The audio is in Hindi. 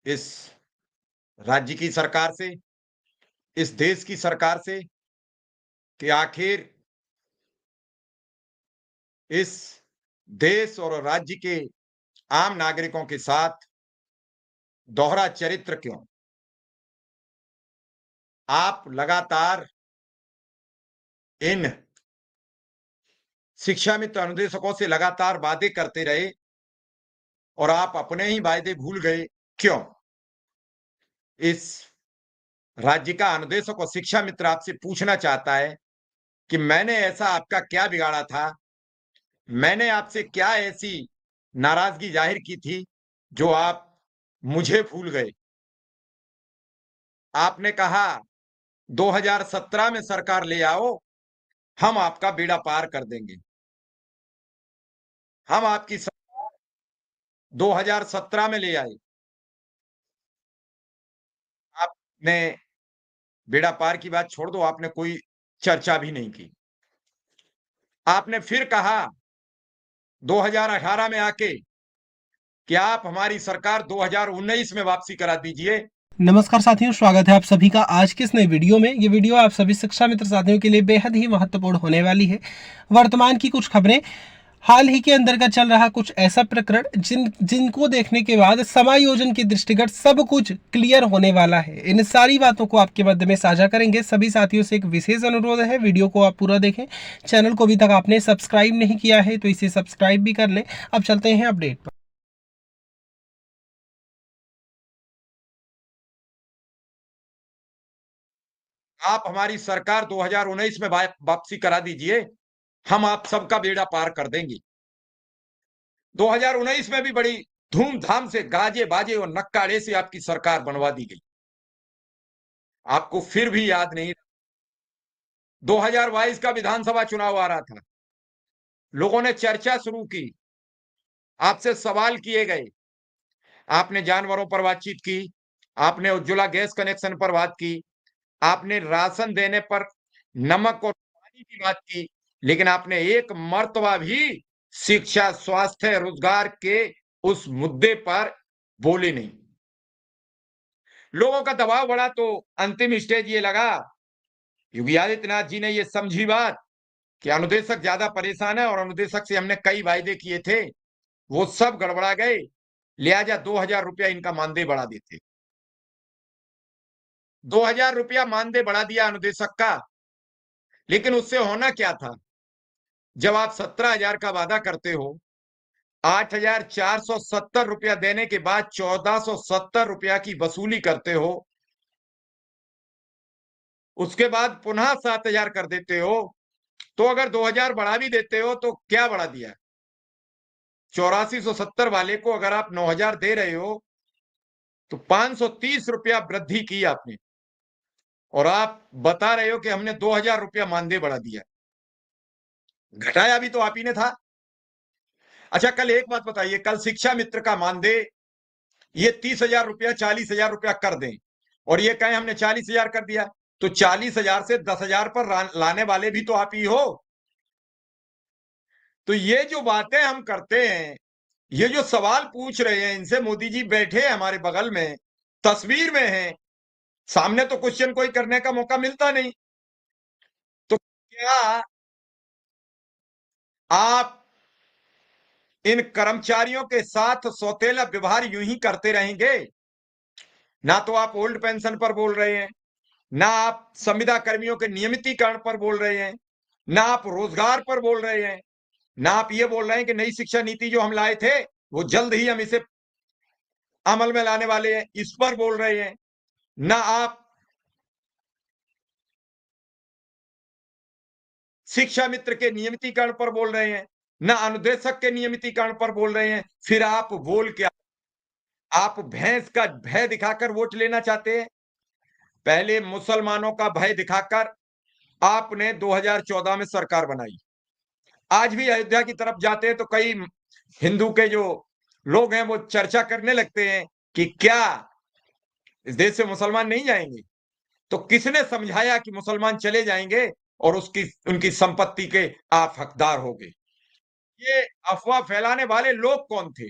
इस राज्य की सरकार से, इस देश की सरकार से कि आखिर इस देश और राज्य के आम नागरिकों के साथ दोहरा चरित्र क्यों? आप लगातार इन शिक्षा मित्र अनुदेशकों से लगातार वादे करते रहे और आप अपने ही वायदे भूल गए, क्यों? इस राज्य का अनुदेशक और शिक्षा मित्र आपसे पूछना चाहता है कि मैंने ऐसा आपका क्या बिगाड़ा था? मैंने आपसे क्या ऐसी नाराजगी जाहिर की थी, जो आप मुझे भूल गए? आपने कहा 2017 में सरकार ले आओ, हम आपका बेड़ा पार कर देंगे। हम आपकी सरकार 2017 में ले आए। आपने बेड़ा पार की बात छोड़ दो, आपने कोई चर्चा भी नहीं की। आपने फिर कहा 2018 में आके कि आप हमारी सरकार 2019 में वापसी करा दीजिए। नमस्कार साथियों, स्वागत है आप सभी का आज के इस नई वीडियो में। ये वीडियो आप सभी शिक्षा मित्र साथियों के लिए बेहद ही महत्वपूर्ण होने वाली है। वर्तमान की कुछ खबरें, हाल ही के अंदर का चल रहा कुछ ऐसा प्रकरण जिनको देखने के बाद समायोजन के दृष्टिगत सब कुछ क्लियर होने वाला है। इन सारी बातों को आपके मध्य में साझा करेंगे। सभी साथियों से एक विशेष अनुरोध है, वीडियो को आप पूरा देखें। चैनल को अभी तक आपने सब्सक्राइब नहीं किया है तो इसे सब्सक्राइब भी कर लें। अब चलते हैं अपडेट पर। आप हमारी सरकार 2019 में वापसी करा दीजिए, हम आप सबका बेड़ा पार कर देंगे। 2019 में भी बड़ी धूमधाम से गाजे बाजे और नक्कारे से आपकी सरकार बनवा दी गई। आपको फिर भी याद नहीं? 2022 का विधानसभा चुनाव आ रहा था, लोगों ने चर्चा शुरू की, आपसे सवाल किए गए। आपने जानवरों पर बातचीत की, आपने उज्ज्वला गैस कनेक्शन पर बात की, आपने राशन देने पर नमक और पानी की बात की, लेकिन आपने एक मर्तबा भी शिक्षा, स्वास्थ्य, रोजगार के उस मुद्दे पर बोले नहीं। लोगों का दबाव बढ़ा तो अंतिम स्टेज ये लगा, योगी आदित्यनाथ जी ने ये समझी बात कि अनुदेशक ज्यादा परेशान है और अनुदेशक से हमने कई वायदे किए थे, वो सब गड़बड़ा गए, लिहाजा 2000 रुपया इनका मानदेय बढ़ा देते। 2000 रुपया मानदेय बढ़ा दिया अनुदेशक का, लेकिन उससे होना क्या था? जब आप 17,000 का वादा करते हो, 8,470 रुपया देने के बाद 1,470 रुपया की वसूली करते हो, उसके बाद पुनः 7,000 कर देते हो, तो अगर 2,000 बढ़ा भी देते हो तो क्या बढ़ा दिया? 8470 वाले को अगर आप 9,000 दे रहे हो तो 530 रुपया वृद्धि की आपने, और आप बता रहे हो कि हमने 2,000 रुपया मानदेय बढ़ा दिया। घटाया भी तो आप ही ने था। अच्छा, कल एक बात बताइए, कल शिक्षा मित्र का मानदेय ये 30,000 रुपया, 40,000 रुपया कर दें और ये कहें हमने 40,000 कर दिया, तो 40,000 से 10,000 पर लाने वाले भी तो आप ही हो। तो ये जो बातें हम करते हैं, ये जो सवाल पूछ रहे हैं, इनसे मोदी जी बैठे हैं हमारे बगल में, तस्वीर में हैं, सामने तो क्वेश्चन कोई करने का मौका मिलता नहीं। तो क्या आप इन कर्मचारियों के साथ सौतेला व्यवहार यूं ही करते रहेंगे? ना तो आप ओल्ड पेंशन पर बोल रहे हैं, ना आप संविदा कर्मियों के नियमितीकरण पर बोल रहे हैं, ना आप रोजगार पर बोल रहे हैं, ना आप ये बोल रहे हैं कि नई शिक्षा नीति जो हम लाए थे वो जल्द ही हम इसे अमल में लाने वाले हैं, इस पर बोल रहे हैं, ना आप शिक्षा मित्र के नियमितीकरण पर बोल रहे हैं, ना अनुदेशक के नियमितीकरण पर बोल रहे हैं। फिर आप बोल क्या? आप भैंस का भय दिखाकर वोट लेना चाहते हैं? पहले मुसलमानों का भय दिखाकर आपने 2014 में सरकार बनाई। आज भी अयोध्या की तरफ जाते हैं तो कई हिंदू के जो लोग हैं वो चर्चा करने लगते हैं कि क्या इस देश से मुसलमान नहीं जाएंगे? तो किसने समझाया कि मुसलमान चले जाएंगे और उसकी उनकी संपत्ति के आप हकदार होगे? ये अफवाह फैलाने वाले लोग कौन थे?